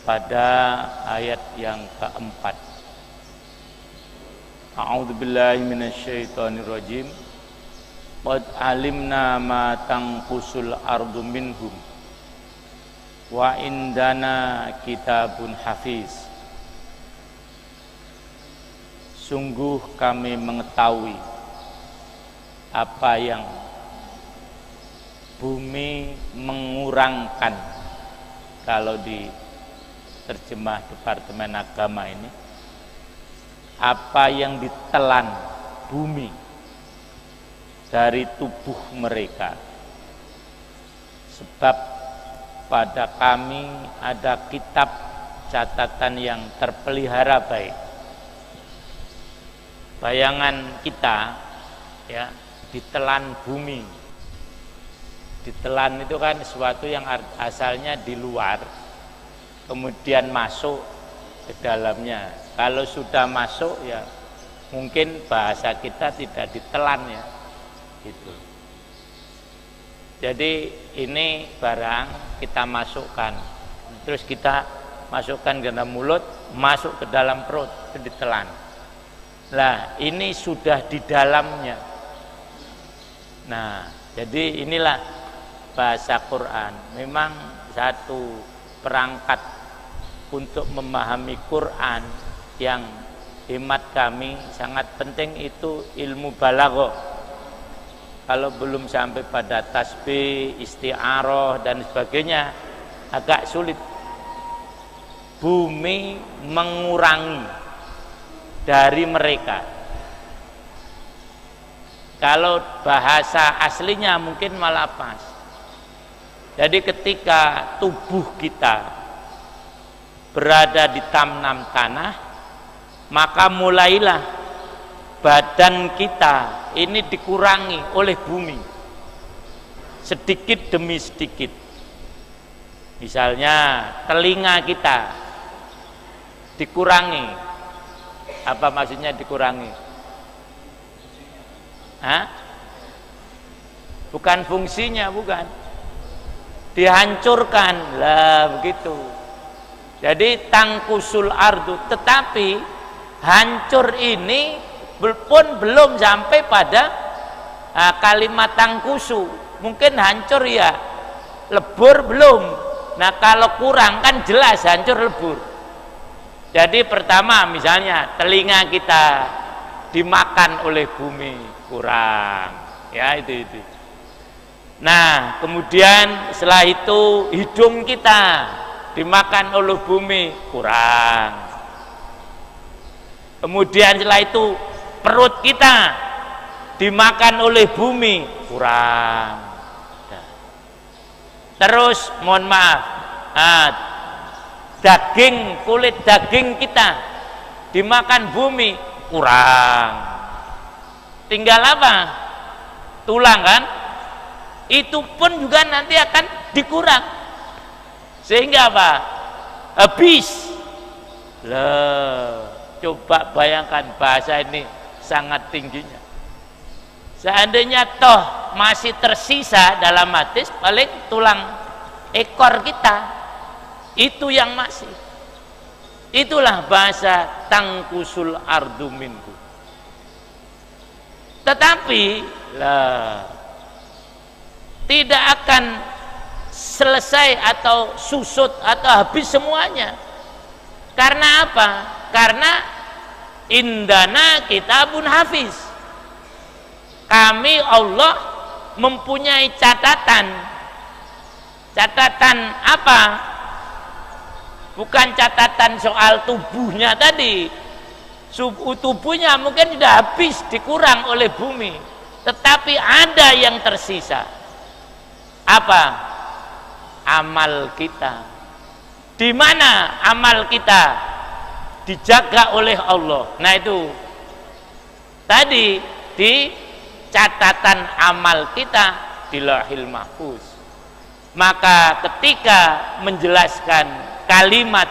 pada ayat yang keempat. A'udzubillahi minasyaitonirrajim. Qad alimna ma tanqusul ardu minhum wa indana kitabun hafiz. Sungguh kami mengetahui apa yang bumi mengurangkan, kalau di terjemah Departemen Agama ini, apa yang ditelan bumi dari tubuh mereka. Sebab pada kami ada kitab catatan yang terpelihara baik. Bayangan kita ya, ditelan bumi. Ditelan itu kan sesuatu yang asalnya di luar, kemudian masuk ke dalamnya. Kalau sudah masuk ya mungkin bahasa kita tidak ditelan ya, gitu. Jadi ini barang kita masukkan, terus kita masukkan ke dalam mulut, masuk ke dalam perut, itu ditelan. Nah ini sudah di dalamnya. Nah jadi inilah bahasa Quran. Memang satu perangkat untuk memahami Quran yang hemat kami sangat penting itu ilmu balaghah. Kalau belum sampai pada tasbih, isti'arah dan sebagainya agak sulit. Bumi mengurangi dari mereka. Kalau bahasa aslinya mungkin malah pas. Jadi ketika tubuh kita berada di tanam tanah, maka mulailah badan kita ini dikurangi oleh bumi sedikit demi sedikit. Misalnya telinga kita dikurangi. Apa maksudnya dikurangi? Hah? Bukan fungsinya, bukan. Dihancurkan lah begitu. Jadi tangkusul ardu, tetapi hancur ini pun belum sampai pada kalimat tangkusu. Mungkin hancur ya, lebur belum. Nah kalau kurang kan jelas hancur lebur. Jadi pertama misalnya telinga kita dimakan oleh bumi, kurang ya, itu. Nah kemudian setelah itu hidung kita dimakan oleh bumi, kurang. Kemudian setelah itu perut kita dimakan oleh bumi, kurang. Terus mohon maaf, daging, kulit daging kita dimakan bumi, kurang. Tinggal apa? Tulang kan? Itu pun juga nanti akan dikurang. Sehingga apa? Habis. Loh, coba bayangkan bahasa ini sangat tingginya. Seandainya toh masih tersisa dalam hadis paling tulang ekor kita, itu yang masih. Itulah bahasa tangkusul ardu minhu. Tetapi tidak akan selesai atau susut atau habis semuanya. Karena apa? Karena indana kitabun hafiz. Kami Allah mempunyai catatan. Catatan apa? Bukan catatan soal tubuhnya tadi. Tubuhnya mungkin sudah habis, dikurang oleh bumi. Tetapi ada yang tersisa. Apa? Amal kita. Di mana amal kita dijaga oleh Allah? Nah itu tadi di catatan amal kita di Lauhil Mahfuz. Maka ketika menjelaskan kalimat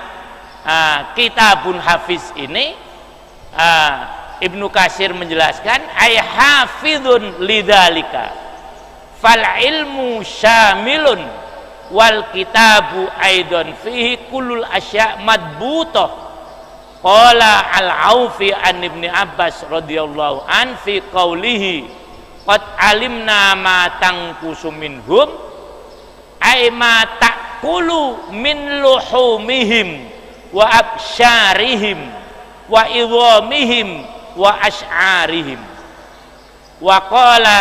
kitabun hafiz ini, Ibnu Katsir menjelaskan ay hafidun lidzalika fal ilmu syamilun wal kitabu aidon fihi kullul asya' madbutah. Qala al-Aufi an Ibni Abbas radhiyallahu an fi qawlihi qad alimna ma tanqusu minhum ay ma ta'kulu min luhumihim wa absyarihim wa idhamihim wa ash'arihim. Wa qala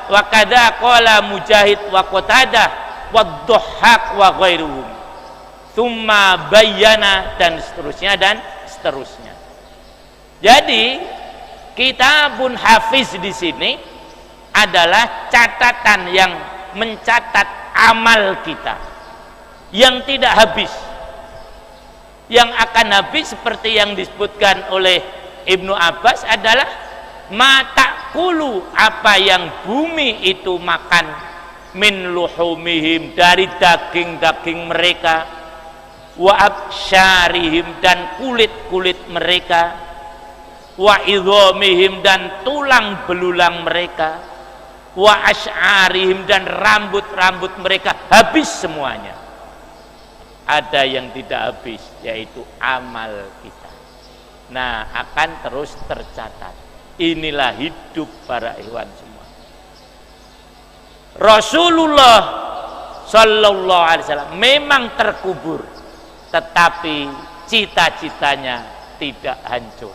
wa kadza qala Mujahid wa Qatadah wa Dhahhak wa ghairuhum. Tsumma bayyana, dan seterusnya dan seterusnya. Jadi kitabun hafiz di sini adalah catatan yang mencatat amal kita yang tidak habis. Yang akan habis seperti yang disebutkan oleh Ibnu Abbas adalah mata kulu, apa yang bumi itu makan, min luhumihim, dari daging-daging mereka, wa absyarihim, dan kulit-kulit mereka, wa idhamihim, dan tulang belulang mereka, wa ash'arihim, dan rambut-rambut mereka, habis semuanya. Ada yang tidak habis, yaitu amal kita. Nah, akan terus tercatat. Inilah hidup para ikhwan semua. Rasulullah Sallallahu Alaihi Wasallam memang terkubur, tetapi cita-citanya tidak hancur.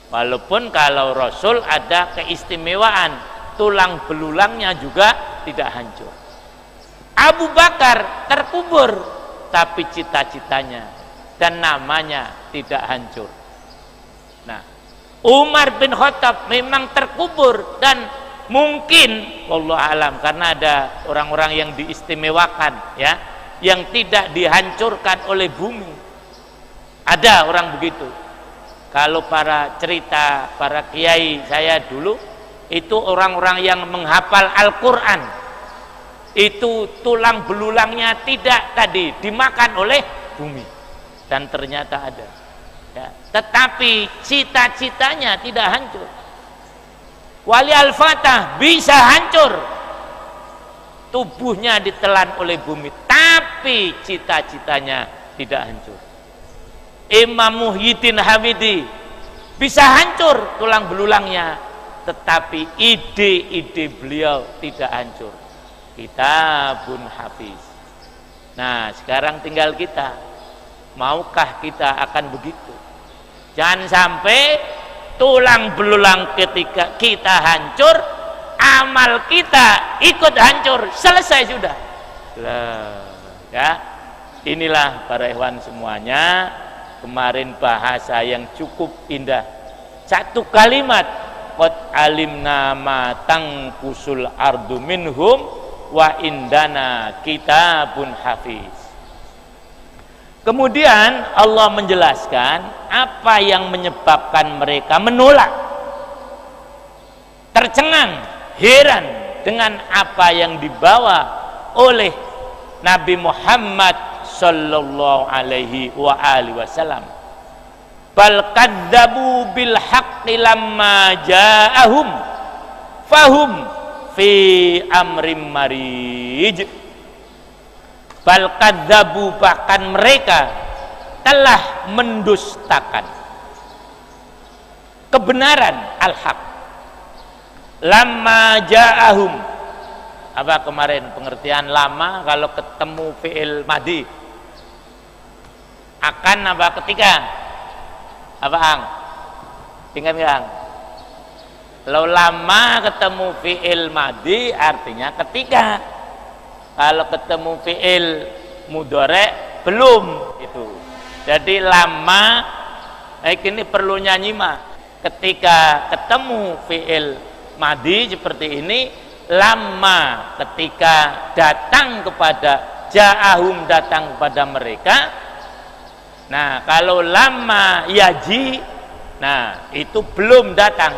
Walaupun kalau Rasul ada keistimewaan, tulang belulangnya juga tidak hancur. Abu Bakar terkubur, tapi cita-citanya dan namanya tidak hancur. Nah, Umar bin Khattab memang terkubur dan mungkin wallahu alam, karena ada orang-orang yang diistimewakan, ya, yang tidak dihancurkan oleh bumi. Ada orang begitu. Kalau para cerita para kiai saya dulu, itu orang-orang yang menghafal Al-Quran, itu tulang belulangnya tidak tadi dimakan oleh bumi, dan ternyata ada, ya. Tetapi cita-citanya tidak hancur. Wali Al-Fatah bisa hancur, tubuhnya ditelan oleh bumi, tapi cita-citanya tidak hancur. Imam Muhyiddin Hamidi bisa hancur tulang belulangnya, tetapi ide-ide beliau tidak hancur. Kitabun hafiz. Nah, sekarang tinggal kita, maukah kita akan begitu? Jangan sampai tulang belulang ketika kita hancur, amal kita ikut hancur, selesai sudah. Ya, inilah para ikhwan semuanya, kemarin bahasa yang cukup indah, satu kalimat, qad alimna ma tanqusul ardu minhum wa indana kitabun hafiz. Kemudian Allah menjelaskan apa yang menyebabkan mereka menolak, tercengang, heran dengan apa yang dibawa oleh Nabi Muhammad sallallahu alaihi wa alihi wasallam. Bal kadzabu bil haqqi lamma ja'ahum fahum fi amrim marij. Bal kadzabu, bahkan mereka telah mendustakan kebenaran al-haq lamma ja'ahum. Apa kemarin pengertian lama kalau ketemu fi'il madhi? Akan apa ketika? Apa ang? Ingat nggak? Kalau lama ketemu fi'il madhi artinya ketika. Kalau ketemu fi'il mudhari belum itu. Jadi lama ini perlu nyanyi mah. Ketika ketemu fi'il madhi seperti ini, lama ketika datang kepada ja'ahum, datang kepada mereka. Nah, kalau lama yaji, nah itu belum datang.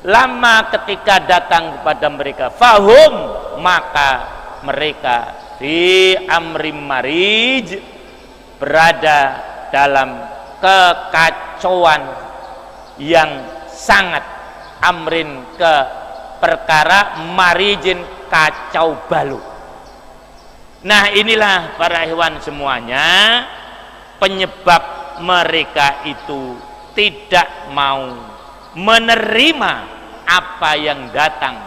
Lama ketika datang kepada mereka, fahum, maka mereka fi amrim marij, berada dalam kekacauan yang sangat, amrin ke perkara, marijin kacau balau. Nah, inilah para ikhwan semuanya penyebab mereka itu tidak mau menerima apa yang datang,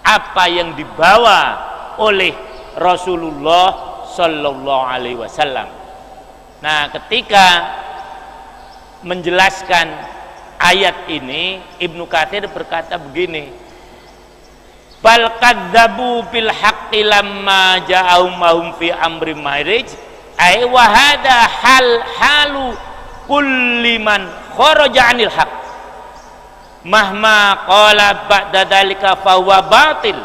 apa yang dibawa oleh Rasulullah Sallallahu Alaihi Wasallam. Nah, ketika menjelaskan ayat ini, Ibnu Katsir berkata begini, bal kadzabu bil haqqi lamma ja'ahum mahum fi amri marij ay wa hada halu kulli man kharaja 'anil haqq mahma qala ba'da dzalika fa huwa batil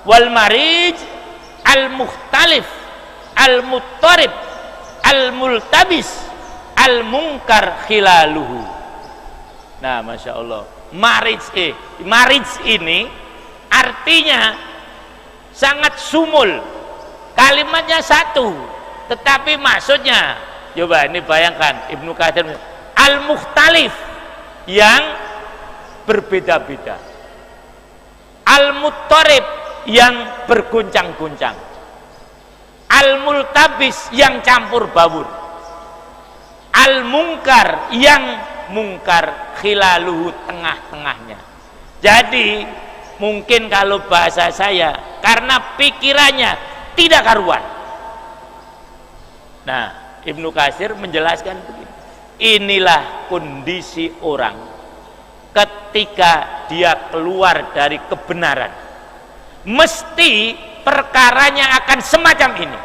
wal marij al mukhtalif al muttarib al multabis al munkar khilaluhu. Nah, Masya Allah, marij ini artinya sangat sumul, kalimatnya satu, tetapi maksudnya, coba ini bayangkan, Ibnu Katsir, al-mukhtalif, yang berbeda-beda, al-muttarib, yang berguncang-guncang, al-multabis, yang campur baur, al-munkar, yang mungkar khilaluhu, tengah-tengahnya. Jadi mungkin kalau bahasa saya, karena pikirannya tidak karuan. Nah, Ibnu Katsir menjelaskan begini, inilah kondisi orang ketika dia keluar dari kebenaran, mesti perkaranya akan semacam ini.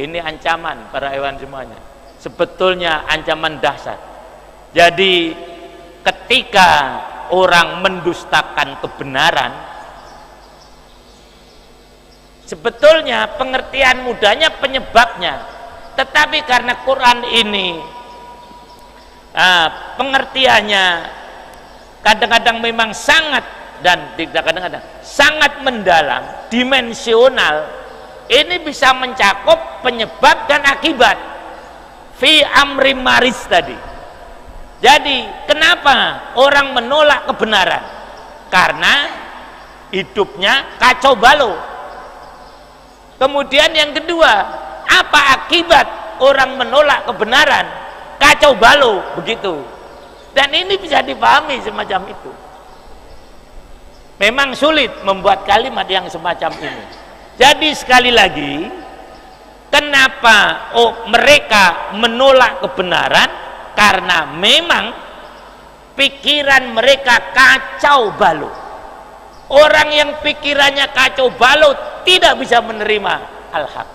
Ini ancaman para hewan semuanya, sebetulnya ancaman dahsyat. Jadi ketika orang mendustakan kebenaran, sebetulnya pengertian mudahnya penyebabnya, tetapi karena Quran ini pengertiannya kadang-kadang memang sangat, dan tidak kadang-kadang sangat mendalam, dimensional, ini bisa mencakup penyebab dan akibat fi amri maris tadi. Jadi kenapa orang menolak kebenaran? Karena hidupnya kacau balau. Kemudian yang kedua, apa akibat orang menolak kebenaran? Kacau balau, begitu. Dan ini bisa dipahami semacam itu. Memang sulit membuat kalimat yang semacam ini. Jadi sekali lagi, kenapa mereka menolak kebenaran? Karena memang pikiran mereka kacau balau. Orang yang pikirannya kacau balau tidak bisa menerima al-haq.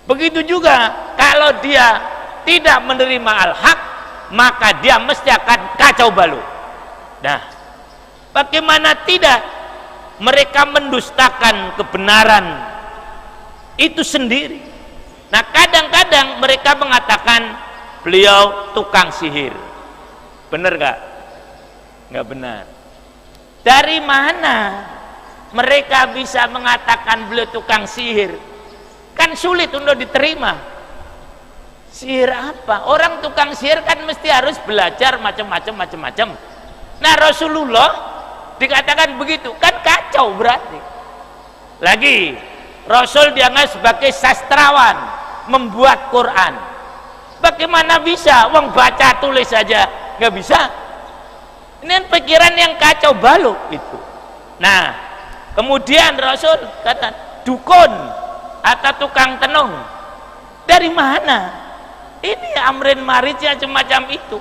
Begitu juga kalau dia tidak menerima al-haq, maka dia mesti akan kacau balau. Nah, bagaimana tidak? Mereka mendustakan kebenaran itu sendiri. Nah, kadang-kadang mereka mengatakan beliau tukang sihir. Benar gak? Nggak benar. Dari mana mereka bisa mengatakan beliau tukang sihir? Kan sulit untuk diterima. Sihir apa? Orang tukang sihir kan mesti harus belajar macam-macam. Nah, Rasulullah dikatakan begitu, kan kacau berarti. Lagi Rasul dianggap sebagai sastrawan, membuat Quran. Bagaimana bisa? Wong baca tulis saja nggak bisa. Ini kan pikiran yang kacau balau itu. Nah, kemudian Rasul kata dukun atau tukang tenung. Dari mana? Ini amrin marijnya semacam itu.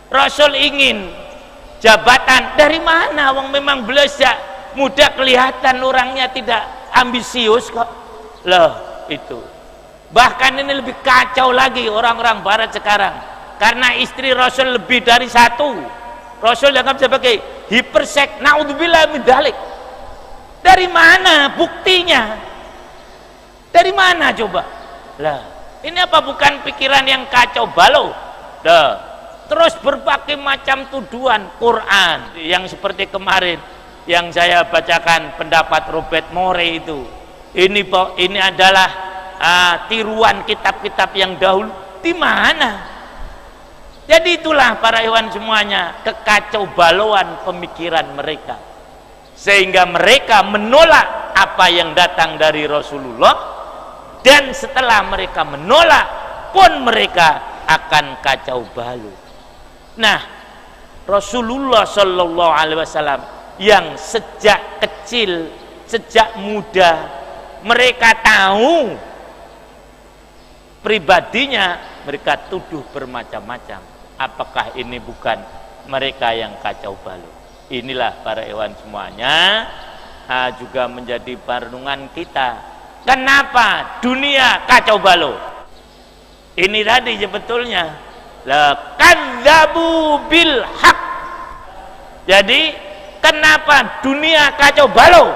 Rasul ingin jabatan, dari mana? Wong memang beliau muda kelihatan orangnya tidak ambisius kok. Loh, itu. Bahkan ini lebih kacau lagi orang-orang barat sekarang, karena istri Rasul lebih dari satu. Rasul dianggap sebagai hiperseks. Naudzubillah min dzalik. Dari mana buktinya? Dari mana coba? Lah, ini apa bukan pikiran yang kacau balau? Terus berbagai macam tuduhan Quran yang seperti kemarin yang saya bacakan pendapat Robert Moore itu. Ini adalah tiruan kitab-kitab yang dahulu. Di mana? Jadi itulah para hewan semuanya, kekacau balauan pemikiran mereka, sehingga mereka menolak apa yang datang dari Rasulullah, dan setelah mereka menolak pun mereka akan kacau balau. Nah, Rasulullah Shallallahu Alaihi Wasallam yang sejak kecil, sejak muda mereka tahu pribadinya, mereka tuduh bermacam-macam. Apakah ini bukan mereka yang kacau balau? Inilah para ikhwan semuanya, juga menjadi perenungan kita. Kenapa dunia kacau balau? Ini tadi sebetulnya kadzabu bil haq. Jadi kenapa dunia kacau balau?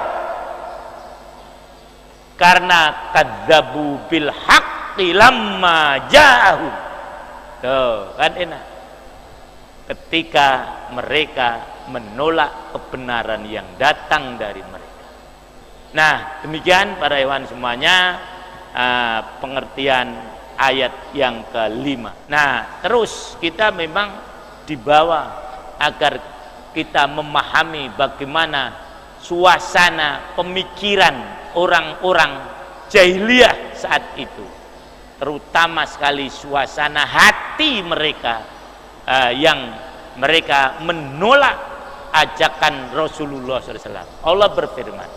Karena kadzabu bil haqqi lamma ja'ahu. Tuh, kan enak. Ketika mereka menolak kebenaran yang datang dari mereka. Nah, demikian para ikhwan semuanya, pengertian ayat yang kelima. Nah, terus kita memang dibawa agar kita memahami bagaimana suasana pemikiran orang-orang jahiliyah saat itu, terutama sekali suasana hati mereka yang mereka menolak ajakan Rasulullah SAW. Allah berfirman,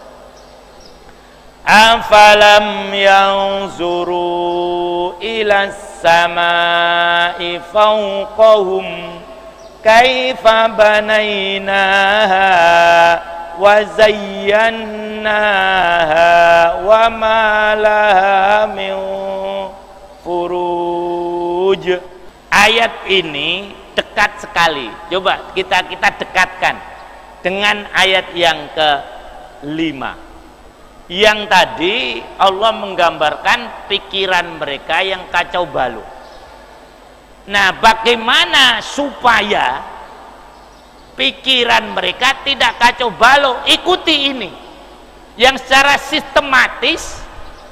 afalam yanzuru ila samai fawqahum kaifa banainaha wa zayyannaha wa ma laha min furuj. Ayat ini dekat sekali. Coba kita dekatkan dengan ayat yang ke-5. Yang tadi Allah menggambarkan pikiran mereka yang kacau balau. Nah, bagaimana supaya pikiran mereka tidak kacau balau? Ikuti ini. Yang secara sistematis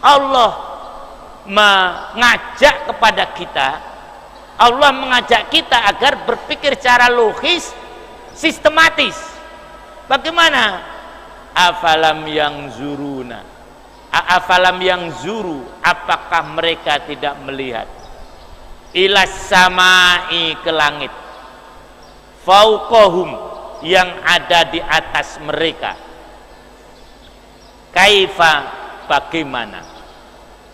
Allah mengajak kepada kita, Allah mengajak kita agar berpikir secara logis, sistematis. Bagaimana? Afalam yang zuruna, afalam yang zuru, apakah mereka tidak melihat ilas samai, ke langit, fauqahum, yang ada di atas mereka, kaifa, bagaimana,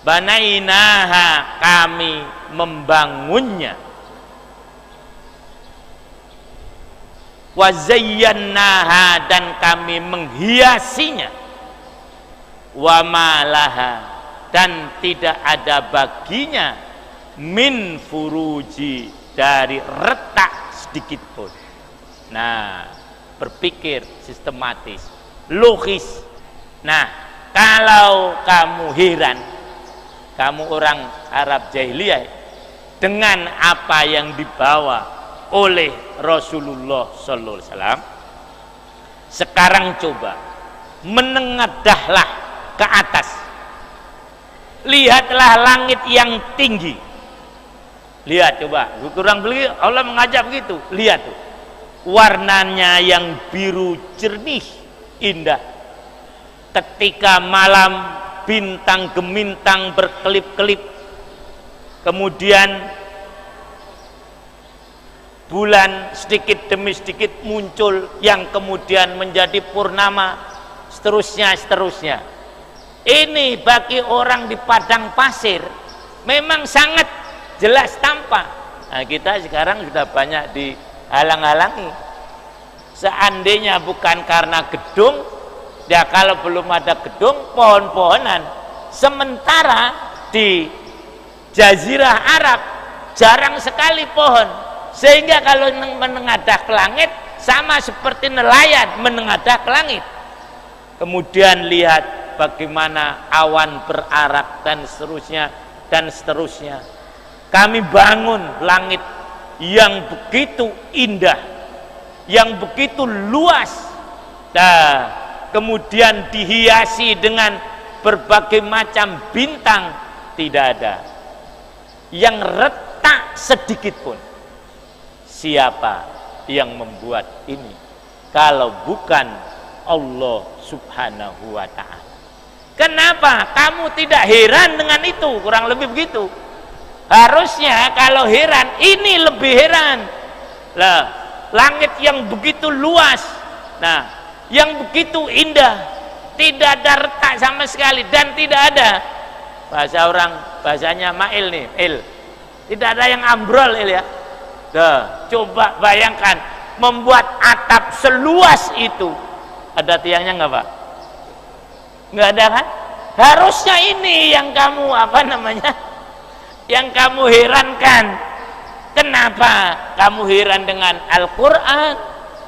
banainaha, kami membangunnya, wazayyannaha, dan kami menghiasinya, wa malaha, dan tidak ada baginya min furuji, dari retak sedikit pun. Nah, berpikir sistematis, logis. Nah, kalau kamu heran, kamu orang Arab jahiliyah, dengan apa yang dibawa oleh Rasulullah Sallallahu Alaihi Wasallam, sekarang coba menengadahlah ke atas, lihatlah langit yang tinggi. Lihat coba, kurang beli, Allah mengajak begitu. Lihat tuh, warnanya yang biru jernih, indah. Ketika malam bintang gemintang berkelip-kelip, kemudian bulan sedikit demi sedikit muncul yang kemudian menjadi purnama, seterusnya. Ini bagi orang di padang pasir memang sangat jelas tampak. Nah, kita sekarang sudah banyak dihalang-halangi. Seandainya bukan karena gedung, ya kalau belum ada gedung, pohon-pohonan. Sementara di Jazirah Arab jarang sekali pohon, sehingga kalau menengadah ke langit sama seperti nelayan menengadah ke langit. Kemudian lihat bagaimana awan berarak dan seterusnya. Kami bangun langit yang begitu indah, yang begitu luas, nah, kemudian dihiasi dengan berbagai macam bintang, tidak ada yang retak sedikit pun. Siapa yang membuat ini kalau bukan Allah Subhanahu wa ta'ala? Kenapa kamu tidak heran dengan itu? Kurang lebih begitu. Harusnya kalau heran, ini lebih heran lah. Langit yang begitu luas, nah yang begitu indah, tidak ada retak sama sekali, dan tidak ada bahasanya Mail nih, tidak ada yang ambrol ya. Coba bayangkan membuat atap seluas itu, ada tiangnya nggak Pak? Nggak ada kan? Harusnya ini yang kamu yang kamu herankan. Kenapa kamu heran dengan Al-Quran?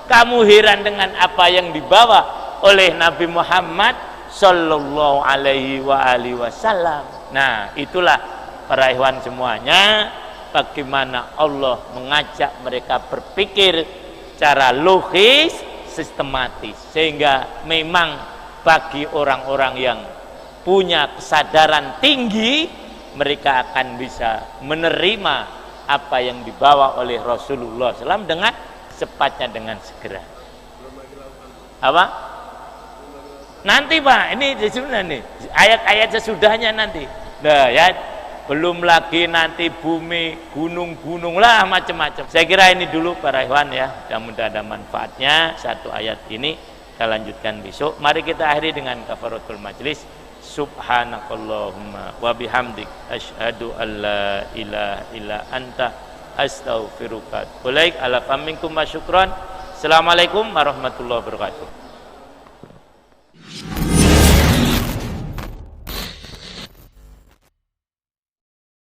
Kamu heran dengan apa yang dibawa oleh Nabi Muhammad Sallallahu Alaihi Wasallam. Nah, itulah para ikhwan semuanya, bagaimana Allah mengajak mereka berpikir secara logis, sistematis, sehingga memang bagi orang-orang yang punya kesadaran tinggi, mereka akan bisa menerima apa yang dibawa oleh Rasulullah SAW dengan cepatnya, dengan segera. Apa? Nanti Pak, ini sebenarnya nih ayat-ayat sesudahnya nanti. Nah ya, belum lagi nanti bumi, gunung-gunung lah, macam-macam. Saya kira ini dulu para ikhwan ya, mudah-mudahan ada manfaatnya. Satu ayat ini kita lanjutkan besok. Mari kita akhiri dengan kafaratul majlis. Subhanakallahumma wa bihamdik asyhadu an la ilaha illa anta astaghfiruka wa atubu ilaik. Ala faminkum wa syukran. Assalamualaikum warahmatullahi wabarakatuh.